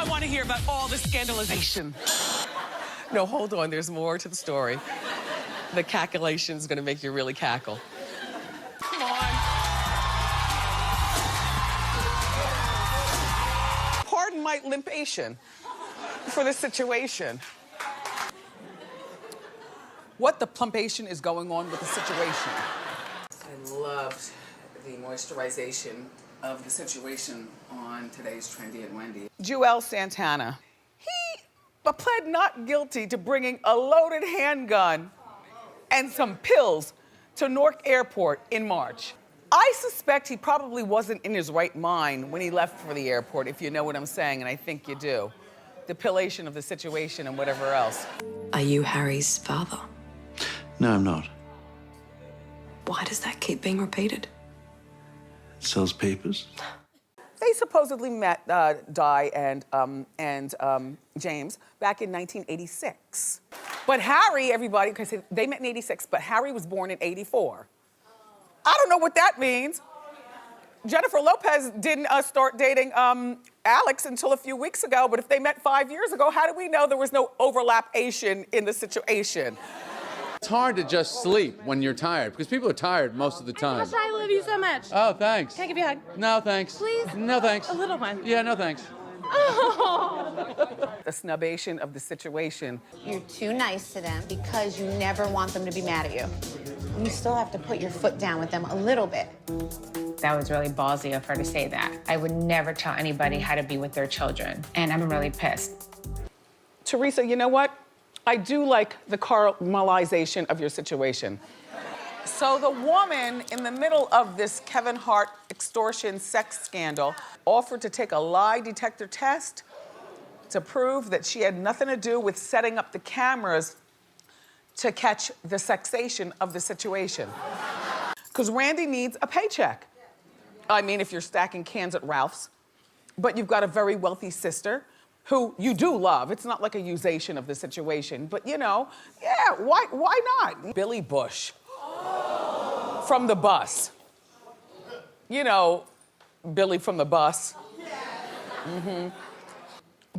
I want to hear about all the scandalization. No, hold on, there's more to the story. The caculation's gonna make you really cackle. Come on. Pardon my limpation for this situation. What the plumpation is going on with the situation? I loved the moisturization of the situation on today's Trendy and Wendy. Joel Santana. He pled not guilty to bringing a loaded handgun and some pills to Newark Airport in March. I suspect he probably wasn't in his right mind when he left for the airport, if you know what I'm saying, and I think you do. Depilation of the situation and whatever else. Are you Harry's father? No, I'm not. Why does that keep being repeated? It sells papers. They supposedly met Di and James back in 1986. But Harry, everybody, because they met in 86, but Harry was born in 84. I don't know what that means. Jennifer Lopez didn't start dating Alex until a few weeks ago, but if they met 5 years ago, how do we know there was no overlapation in the situation? It's hard to just sleep when you're tired, because people are tired most of the time. I love you so much. Oh, thanks. Can I give you a hug? No, thanks. Please? No, thanks. A little one. Yeah, no, thanks. Oh. The snubation of the situation. You're too nice to them because you never want them to be mad at you. You still have to put your foot down with them a little bit. That was really ballsy of her to say that. I would never tell anybody how to be with their children, and I'm really pissed. Teresa, you know what? I do like the caramelization of your situation. So the woman in the middle of this Kevin Hart extortion sex scandal offered to take a lie detector test to prove that she had nothing to do with setting up the cameras to catch the sexation of the situation. Because Randy needs a paycheck. I mean, if you're stacking cans at Ralph's, but you've got a very wealthy sister who you do love. It's not like a usation of the situation, but you know, yeah, why not? Billy Bush from the bus. You know, Billy from the bus. Mm-hmm.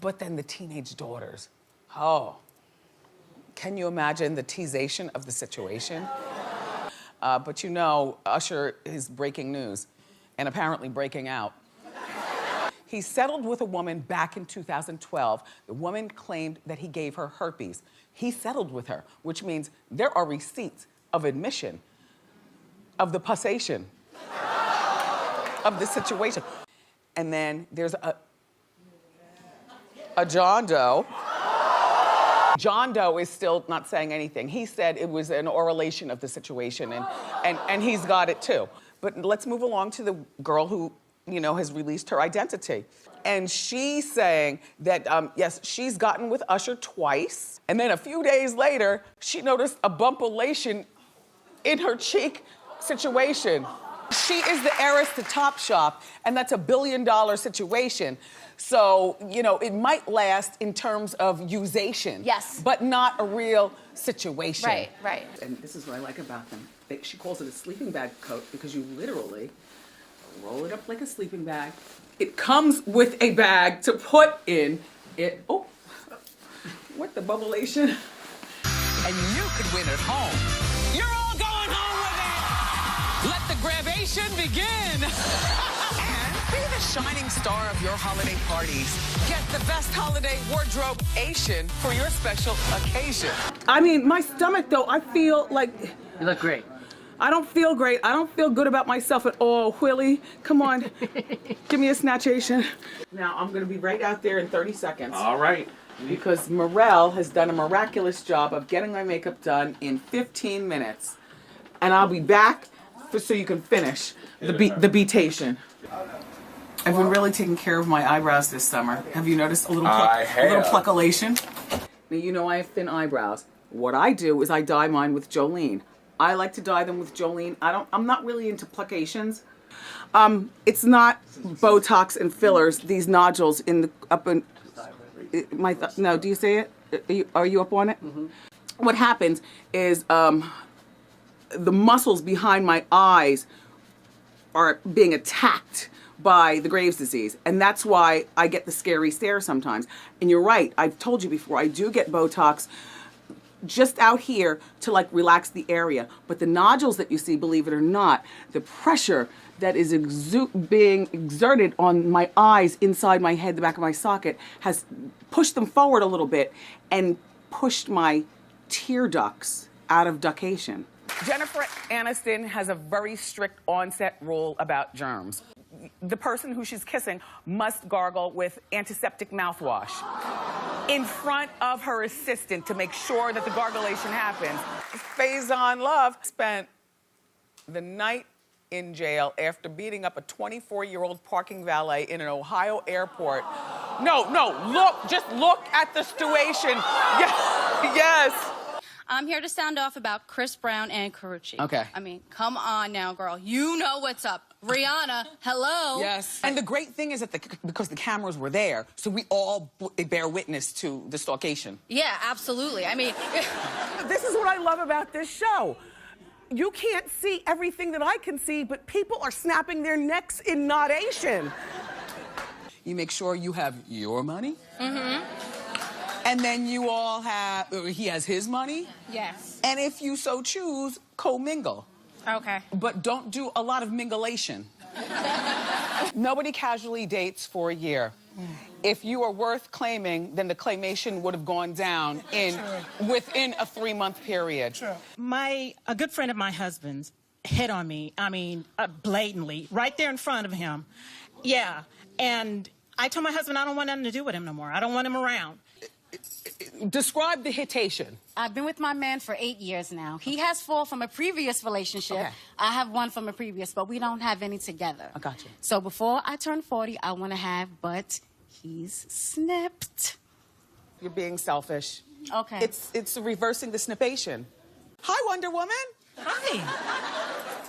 But then the teenage daughters. Oh, can you imagine the teasation of the situation? But you know, Usher is breaking news and apparently breaking out. He settled with a woman back in 2012. The woman claimed that he gave her herpes. He settled with her, which means there are receipts of admission of the pussation of the situation. And then there's a John Doe. John Doe is still not saying anything. He said it was an orelation of the situation, and he's got it too. But let's move along to the girl who, you know, has released her identity. And she's saying that, yes, she's gotten with Usher twice. And then a few days later, she noticed a bumpulation in her cheek situation. She is the heiress to Topshop, and that's $1 billion situation. So, you know, it might last in terms of usation. Yes. But not a real situation. Right, right. And this is what I like about them. She calls it a sleeping bag coat because you literally roll it up like a sleeping bag. It comes with a bag to put in it. Oh, what the bubbleation? And you could win at home. You're all going home with it. Let the gravation begin. And be the shining star of your holiday parties. Get the best holiday wardrobe-ation for your special occasion. I mean, my stomach though, I feel like... You look great. I don't feel great. I don't feel good about myself at all. Willie, come on. Give me a snatchation. Now, I'm gonna be right out there in 30 seconds. All right. Because Morel has done a miraculous job of getting my makeup done in 15 minutes. And I'll be back so you can finish the beatation. I've been really taking care of my eyebrows this summer. Have you noticed a little pluckalation? Now, you know I have thin eyebrows. What I do is I dye mine with Jolene. I like to dye them with Jolene. I'm not really into pluckations. It's not Botox and fillers, these nodules in the, no, do you see it? Are you up on it? Mm-hmm. What happens is the muscles behind my eyes are being attacked by the Graves' disease. And that's why I get the scary stare sometimes. And you're right, I've told you before, I do get Botox just out here to like relax the area. But the nodules that you see, believe it or not, the pressure that is being exerted on my eyes, inside my head, the back of my socket, has pushed them forward a little bit and pushed my tear ducts out of duction. Jennifer Aniston has a very strict onset rule about germs. The person who she's kissing must gargle with antiseptic mouthwash in front of her assistant to make sure that the gargulation happens. Faison Love spent the night in jail after beating up a 24-year-old parking valet in an Ohio airport. No, just look at the situation. Yes. I'm here to sound off about Chris Brown and Karrueche. Okay. I mean, come on now, girl. You know what's up. Rihanna, hello. Yes. And the great thing is that because the cameras were there, so we all bear witness to the stalkation. Yeah, absolutely. I mean... This is what I love about this show. You can't see everything that I can see, but people are snapping their necks in nodation. You make sure you have your money. Mm-hmm. And then you all have, he has his money. Yes. And if you so choose, co-mingle. Okay. But don't do a lot of mingulation. Nobody casually dates for a year. If you are worth claiming, then the claimation would have gone down within a 3-month period. Sure. A good friend of my husband's hit on me, blatantly, right there in front of him. Yeah, and I told my husband I don't want nothing to do with him no more. I don't want him around. Describe the hitation. I've been with my man for 8 years now. He has 4 from a previous relationship. Okay. I have 1 from a previous, but we don't have any together. I got you. So before I turn 40, I want to have, but he's snipped. You're being selfish. Okay. It's reversing the snippation. Hi, Wonder Woman. Hi.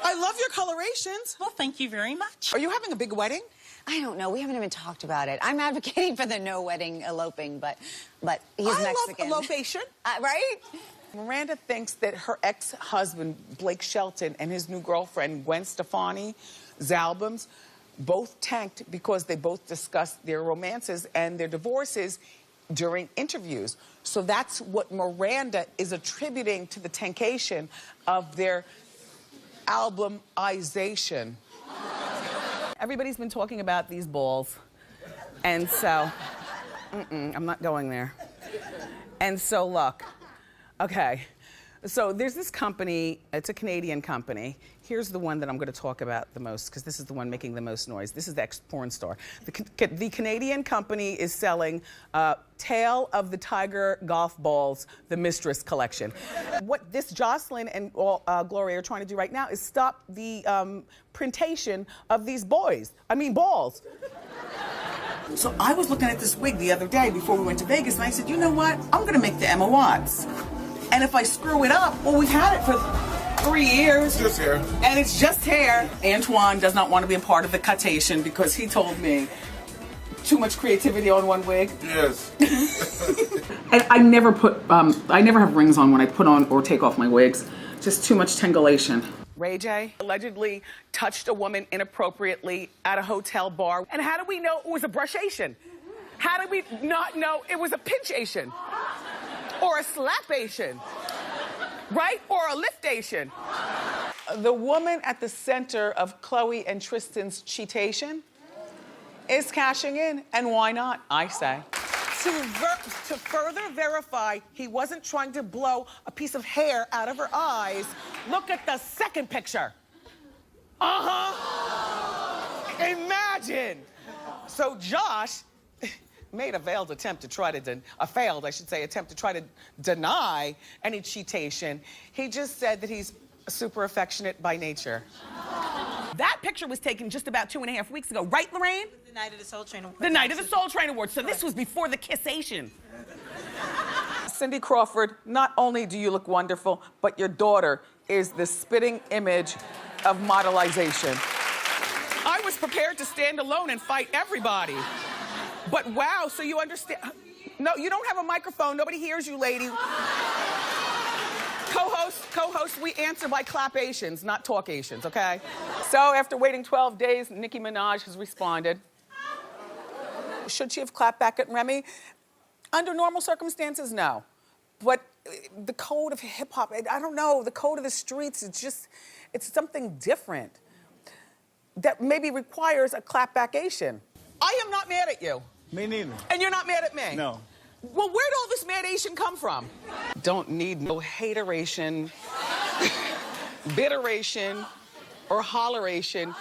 I love your colorations. Well, thank you very much. Are you having a big wedding? I don't know. We haven't even talked about it. I'm advocating for the no wedding eloping, but he's Mexican. I love elopation. Right? Miranda thinks that her ex-husband, Blake Shelton, and his new girlfriend, Gwen Stefani's albums, both tanked because they both discussed their romances and their divorces during interviews. So that's what Miranda is attributing to the tankation of their albumization. Everybody's been talking about these balls. And so, I'm not going there. And so, look, okay. So there's this company, it's a Canadian company. Here's the one that I'm gonna talk about the most, because this is the one making the most noise. This is the ex-porn star. The Canadian company is selling Tale of the Tiger golf balls, the Mistress collection. What this Jocelyn and Gloria are trying to do right now is stop the printation of these balls. So I was looking at this wig the other day before we went to Vegas, and I said, you know what? I'm gonna make the Emma Watts. And if I screw it up, well, we've had it for 3 years. Just hair. And it's just hair. Antoine does not want to be a part of the cutation because he told me too much creativity on one wig. Yes. And I never have rings on when I put on or take off my wigs. Just too much tangulation. Ray J allegedly touched a woman inappropriately at a hotel bar. And how do we know it was a brushation? How did we not know it was a pinchation? Or a slapation, right? Or a liftation. The woman at the center of Chloe and Tristan's cheatation is cashing in, and why not, I say. To further verify he wasn't trying to blow a piece of hair out of her eyes, look at the second picture. Imagine. So Josh made a failed attempt to try to deny any cheatation. He just said that he's super affectionate by nature. That picture was taken just about 2.5 weeks ago, right, Lorraine? The night of the Soul Train Awards. The night of the Soul Train Awards. So this was before the kissation. Cindy Crawford, not only do you look wonderful, but your daughter is the spitting image of modelization. I was prepared to stand alone and fight everybody. But wow, so you understand. No, you don't have a microphone. Nobody hears you, lady. Co-host, we answer by clapations, not talkations, okay? So after waiting 12 days, Nicki Minaj has responded. Should she have clapped back at Remy? Under normal circumstances, no. But the code of hip hop, I don't know, the code of the streets, it's something different that maybe requires a clapbackation. I am not mad at you. Me neither. And you're not mad at me? No. Well, where'd all this madation come from? Don't need no hateration, bitteration, or holleration.